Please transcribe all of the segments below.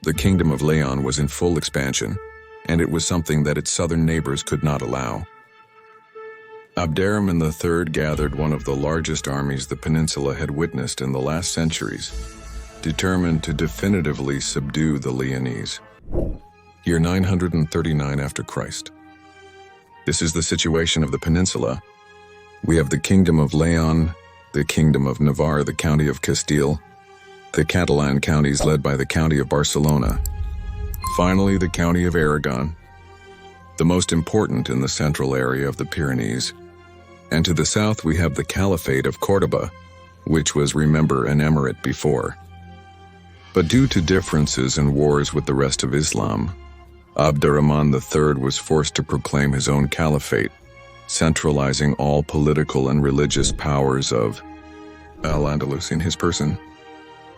The kingdom of León was in full expansion, and it was something that its southern neighbors could not allow. Abderramán III gathered one of the largest armies the peninsula had witnessed in the last centuries, determined to definitively subdue the Leonese. Year 939 after Christ. This is the situation of the peninsula. We have the kingdom of León, the kingdom of Navarre, the county of Castile, the Catalan counties led by the county of Barcelona, finally the county of Aragon, the most important in the central area of the Pyrenees, and to the south we have the Caliphate of Cordoba, which was, remember, an emirate before. But due to differences and wars with the rest of Islam, Abderramán III was forced to proclaim his own caliphate, centralizing all political and religious powers of Al-Andalus in his person.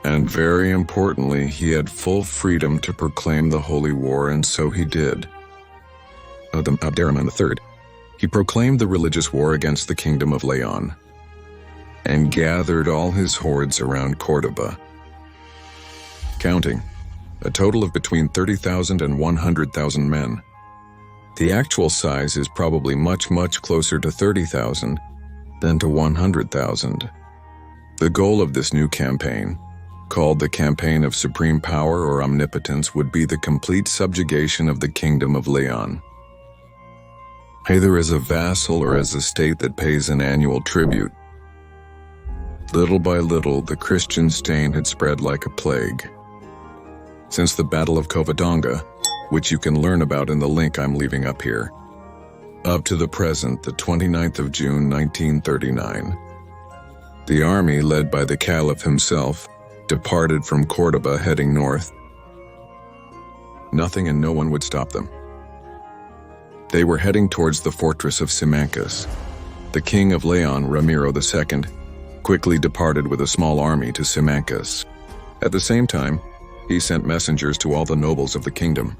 And very importantly, he had full freedom to proclaim the holy war, and so he did. Abderramán III. He proclaimed the religious war against the kingdom of León and gathered all his hordes around Cordoba, counting a total of between 30,000 and 100,000 men. The actual size is probably much closer to 30,000 than to 100,000. The goal of this new campaign, called the Campaign of Supreme Power or Omnipotence, would be the complete subjugation of the Kingdom of León. Either as a vassal or as a state that pays an annual tribute. Little by little, the Christian stain had spread like a plague. Since the Battle of Covadonga, which you can learn about in the link I'm leaving up here, up to the present, the 29th of June 1939, the army led by the Caliph himself departed from Cordoba heading north. Nothing and no one would stop them. They were heading towards the fortress of Simancas. The king of León, Ramiro II, quickly departed with a small army to Simancas. At the same time, he sent messengers to all the nobles of the kingdom,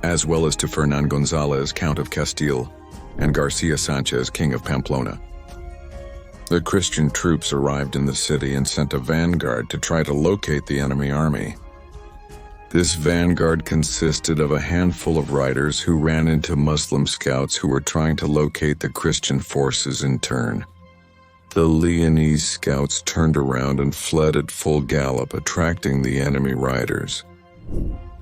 as well as to Fernán González, Count of Castile, and García Sánchez, King of Pamplona. The Christian troops arrived in the city and sent a vanguard to try to locate the enemy army. This vanguard consisted of a handful of riders who ran into Muslim scouts who were trying to locate the Christian forces in turn. The Leonese scouts turned around and fled at full gallop, attracting the enemy riders.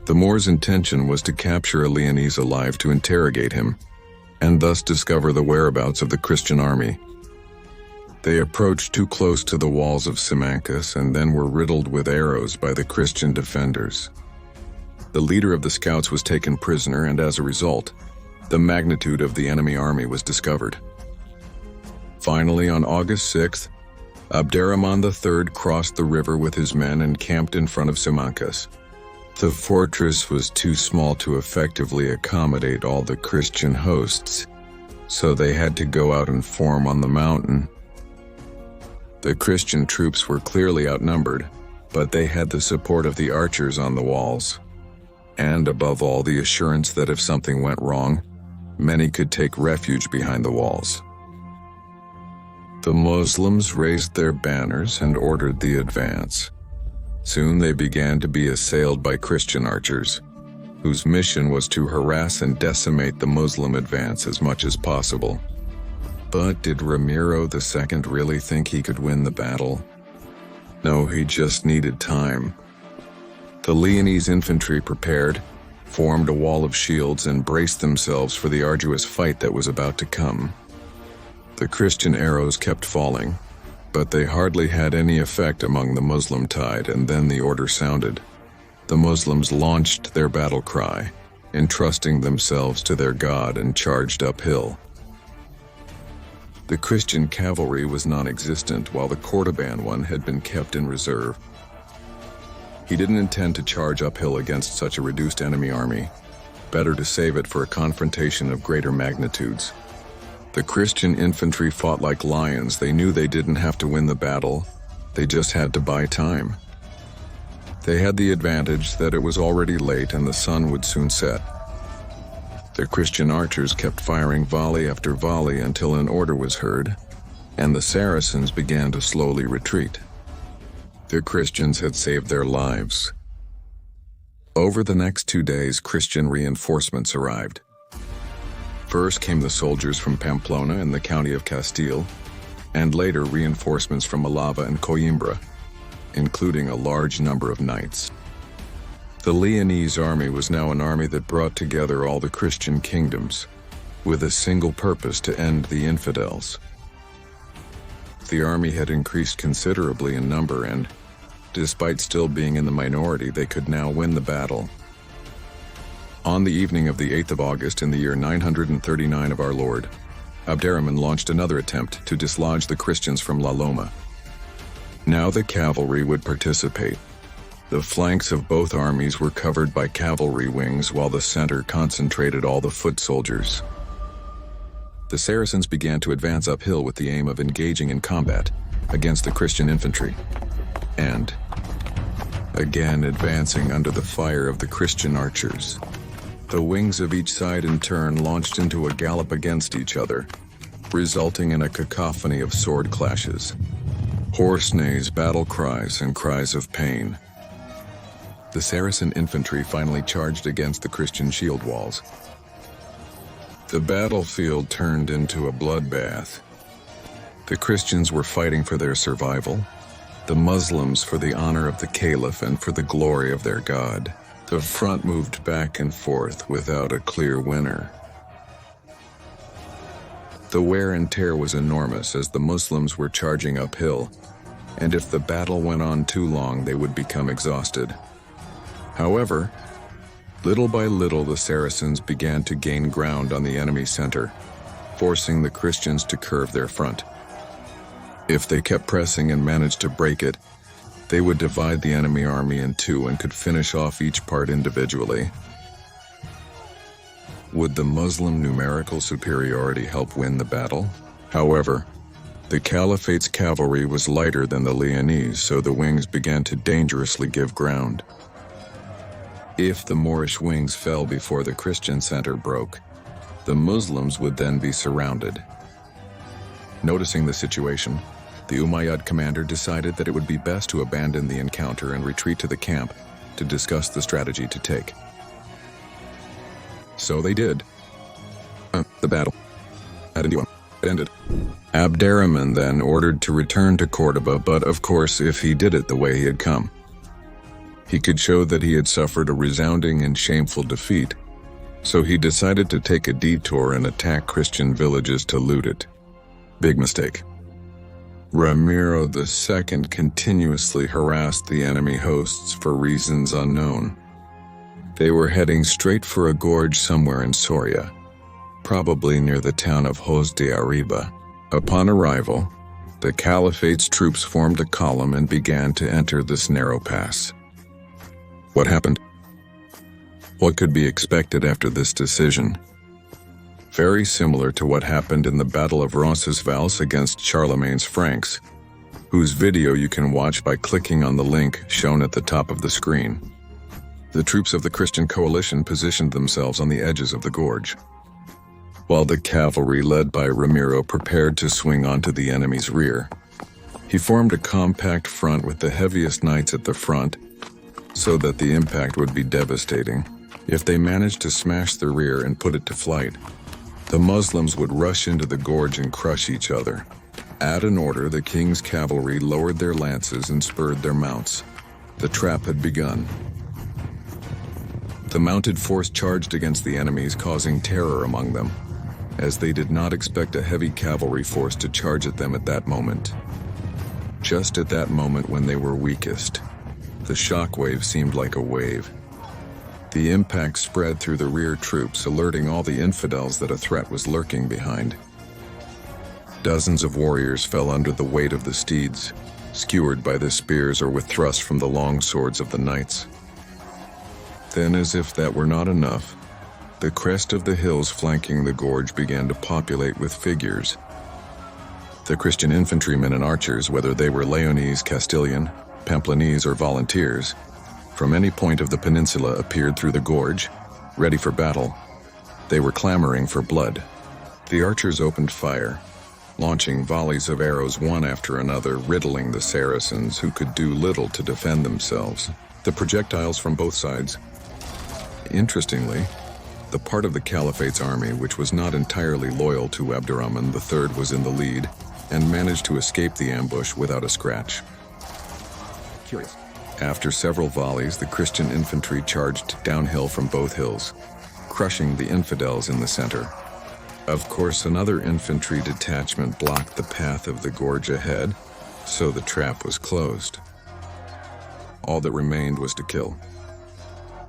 The Moors' intention was to capture a Leonese alive to interrogate him, and thus discover the whereabouts of the Christian army. They approached too close to the walls of Simancas and then were riddled with arrows by the Christian defenders. The leader of the scouts was taken prisoner, and as a result, the magnitude of the enemy army was discovered. Finally, on August 6th, Abderramán III crossed the river with his men and camped in front of Simancas. The fortress was too small to effectively accommodate all the Christian hosts, so they had to go out and form on the mountain. The Christian troops were clearly outnumbered, but they had the support of the archers on the walls, and above all, the assurance that if something went wrong, many could take refuge behind the walls. The Muslims raised their banners and ordered the advance. Soon they began to be assailed by Christian archers, whose mission was to harass and decimate the Muslim advance as much as possible. But did Ramiro II really think he could win the battle? No, he just needed time. The Leonese infantry prepared, formed a wall of shields, and braced themselves for the arduous fight that was about to come. The Christian arrows kept falling, but they hardly had any effect among the Muslim tide, and then the order sounded. The Muslims launched their battle cry, entrusting themselves to their God, and charged uphill. The Christian cavalry was non-existent, while the Cordoban one had been kept in reserve. He didn't intend to charge uphill against such a reduced enemy army. Better to save it for a confrontation of greater magnitudes. The Christian infantry fought like lions. They knew they didn't have to win the battle, they just had to buy time. They had the advantage that it was already late and the sun would soon set. The Christian archers kept firing volley after volley until an order was heard, and the Saracens began to slowly retreat. The Christians had saved their lives. Over the next 2 days, Christian reinforcements arrived. First came the soldiers from Pamplona in the county of Castile, and later reinforcements from Alava and Coimbra, including a large number of knights. The Leonese army was now an army that brought together all the Christian kingdoms, with a single purpose: to end the infidels. The army had increased considerably in number, and, despite still being in the minority, they could now win the battle. On the evening of the 8th of August in the year 939 of our Lord, Abderramán launched another attempt to dislodge the Christians from La Loma. Now the cavalry would participate. The flanks of both armies were covered by cavalry wings, while the center concentrated all the foot soldiers. The Saracens began to advance uphill with the aim of engaging in combat against the Christian infantry, and again advancing under the fire of the Christian archers. The wings of each side in turn launched into a gallop against each other, resulting in a cacophony of sword clashes, hoarse neighs, battle cries, and cries of pain. The Saracen infantry finally charged against the Christian shield walls. The battlefield turned into a bloodbath. The Christians were fighting for their survival, the Muslims for the honor of the Caliph and for the glory of their God. The front moved back and forth without a clear winner. The wear and tear was enormous as the Muslims were charging uphill, and if the battle went on too long, they would become exhausted. However, little by little, the Saracens began to gain ground on the enemy center, forcing the Christians to curve their front. If they kept pressing and managed to break it, they would divide the enemy army in two and could finish off each part individually. Would the Muslim numerical superiority help win the battle? However, the Caliphate's cavalry was lighter than the Leonese, so the wings began to dangerously give ground. If the Moorish wings fell before the Christian center broke, the Muslims would then be surrounded. Noticing the situation, the Umayyad commander decided that it would be best to abandon the encounter and retreat to the camp to discuss the strategy to take. So they did. The battle had ended. Abderramán then ordered to return to Cordoba, but of course, if he did it the way he had come, he could show that he had suffered a resounding and shameful defeat, so he decided to take a detour and attack Christian villages to loot it. Big mistake. Ramiro II continuously harassed the enemy hosts for reasons unknown. They were heading straight for a gorge somewhere in Soria, probably near the town of Hoz de Arriba. Upon arrival, the Caliphate's troops formed a column and began to enter this narrow pass. What happened? What could be expected after this decision? Very similar to what happened in the Battle of Roncesvalles against Charlemagne's Franks, whose video you can watch by clicking on the link shown at the top of the screen. The troops of the Christian coalition positioned themselves on the edges of the gorge, while the cavalry led by Ramiro prepared to swing onto the enemy's rear. He formed a compact front with the heaviest knights at the front, so that the impact would be devastating. If they managed to smash the rear and put it to flight, the Muslims would rush into the gorge and crush each other. At an order, the king's cavalry lowered their lances and spurred their mounts. The trap had begun. The mounted force charged against the enemies, causing terror among them, as they did not expect a heavy cavalry force to charge at them at that moment. Just at that moment when they were weakest, the shockwave seemed like a wave. The impact spread through the rear troops, alerting all the infidels that a threat was lurking behind. Dozens of warriors fell under the weight of the steeds, skewered by the spears or with thrusts from the long swords of the knights. Then, as if that were not enough, the crest of the hills flanking the gorge began to populate with figures. The Christian infantrymen and archers, whether they were Leonese, Castilian, Pamplonese, or volunteers, from any point of the peninsula appeared through the gorge, ready for battle. They were clamoring for blood. The archers opened fire, launching volleys of arrows one after another, riddling the Saracens, who could do little to defend themselves. The projectiles from both sides Interestingly, the part of the Caliphate's army which was not entirely loyal to Abderramán III was in the lead and managed to escape the ambush without a scratch. Curious. After several volleys, the Christian infantry charged downhill from both hills, crushing the infidels in the center. Of course, another infantry detachment blocked the path of the gorge ahead, so the trap was closed. All that remained was to kill.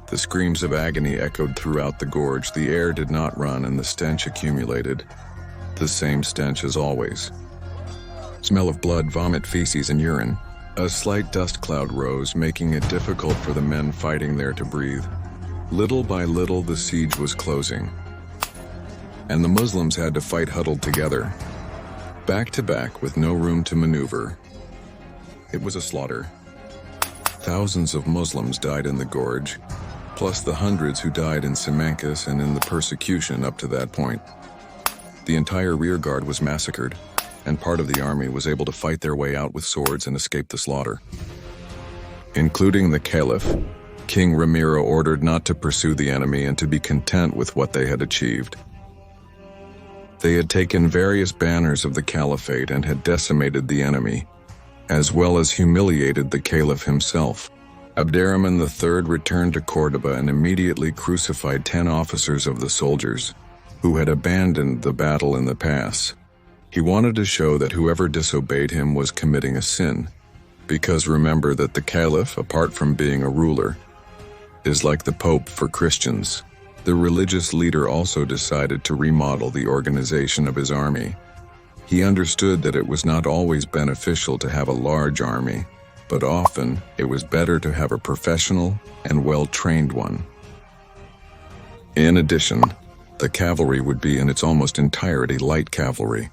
The screams of agony echoed throughout the gorge. The air did not run and the stench accumulated. The same stench as always. Smell of blood, vomit, feces, and urine. A slight dust cloud rose, making it difficult for the men fighting there to breathe. Little by little, the siege was closing, and the Muslims had to fight huddled together, back to back with no room to maneuver. It was a slaughter. Thousands of Muslims died in the gorge, plus the hundreds who died in Simancas and in the persecution up to that point. The entire rearguard was massacred, and part of the army was able to fight their way out with swords and escape the slaughter. Including the Caliph, King Ramiro ordered not to pursue the enemy and to be content with what they had achieved. They had taken various banners of the Caliphate and had decimated the enemy, as well as humiliated the Caliph himself. Abderramán III returned to Cordoba and immediately crucified 10 officers of the soldiers, who had abandoned the battle in the pass. He wanted to show that whoever disobeyed him was committing a sin, because remember that the Caliph, apart from being a ruler, is like the Pope for Christians. The religious leader also decided to remodel the organization of his army. He understood that it was not always beneficial to have a large army, but often it was better to have a professional and well-trained one. In addition, the cavalry would be in its almost entirety light cavalry.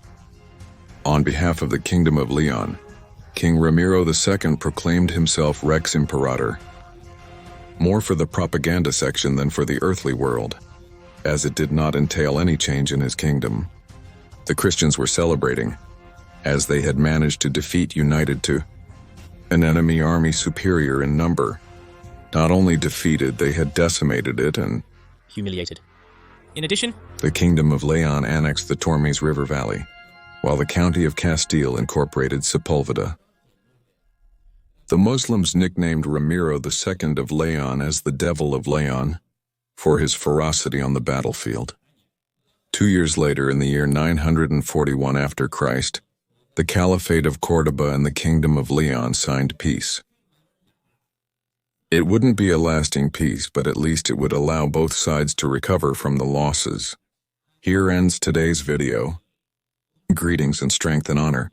On behalf of the Kingdom of León, King Ramiro II proclaimed himself Rex Imperator, more for the propaganda section than for the earthly world, as it did not entail any change in his kingdom. The Christians were celebrating, as they had managed to defeat united to an enemy army superior in number. Not only defeated, they had decimated it and humiliated. In addition, the Kingdom of León annexed the Tormes River Valley, while the County of Castile incorporated Sepúlveda. The Muslims nicknamed Ramiro II of León as the Devil of León for his ferocity on the battlefield. 2 years later, in the year 941 after Christ, the Caliphate of Cordoba and the Kingdom of León signed peace. It wouldn't be a lasting peace, but at least it would allow both sides to recover from the losses. Here ends today's video. Greetings and strength and honor.